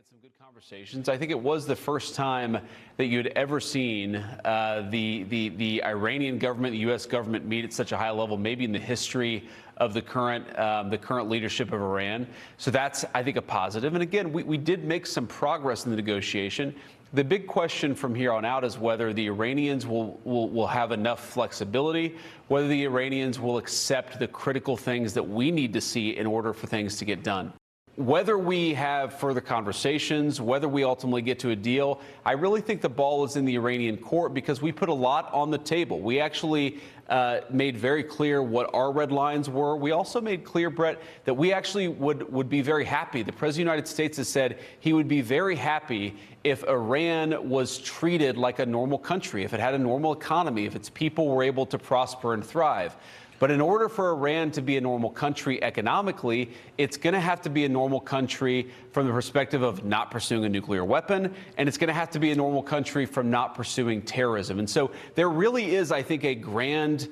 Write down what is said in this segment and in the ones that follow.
had some good conversations. I think it was the first time that you'd ever seen the Iranian government, the U.S. government meet at such a high level, maybe in the history of the current leadership of Iran. So that's, I think, a positive. And again, we did make some progress in the negotiation. The big question from here on out is whether the Iranians will have enough flexibility, whether the Iranians will accept the critical things that we need to see in order for things to get done. Whether we have further conversations, whether we ultimately get to a deal, I really think the ball is in the Iranian court because we put a lot on the table. We actually made very clear what our red lines were. We also made clear, Brett, that we actually would be very happy. The President of the United States has said he would be very happy if Iran was treated like a normal country, if it had a normal economy, if its people were able to prosper and thrive. But in order for Iran to be a normal country economically, it's going to have to be a normal country from the perspective of not pursuing a nuclear weapon, and it's going to have to be a normal country from not pursuing terrorism. And so there really is, I think, a grand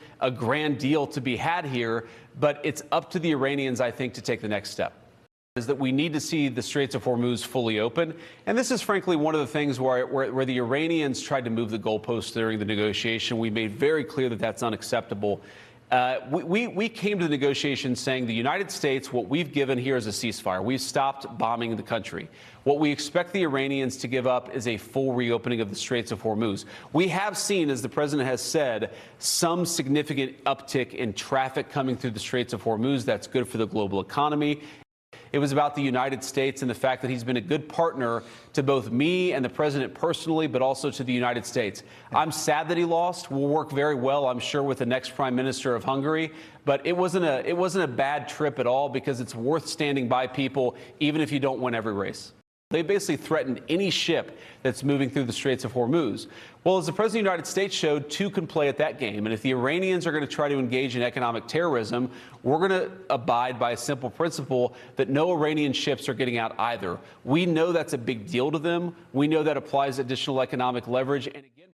deal to be had here, but it's up to the Iranians, I think, to take the next step. Is that we need to see the Straits of Hormuz fully open. And this is frankly one of the things where the Iranians tried to move the goalposts during the negotiation. We made very clear that that's unacceptable. We came to the negotiations saying the United States, what we've given here is a ceasefire. We've stopped bombing the country. What we expect the Iranians to give up is a full reopening of the Straits of Hormuz. We have seen, as the president has said, some significant uptick in traffic coming through the Straits of Hormuz. That's good for the global economy. It was about the United States and the fact that he's been a good partner to both me and the president personally, but also to the United States. I'm sad that he lost. We'll work very well, I'm sure, with the next prime minister of Hungary. But it wasn't a bad trip at all because it's worth standing by people, even if you don't win every race. They basically threatened any ship that's moving through the Straits of Hormuz. Well, as the President of the United States showed, two can play at that game. And if the Iranians are going to try to engage in economic terrorism, we're going to abide by a simple principle that no Iranian ships are getting out either. We know that's a big deal to them. We know that applies additional economic leverage. And again,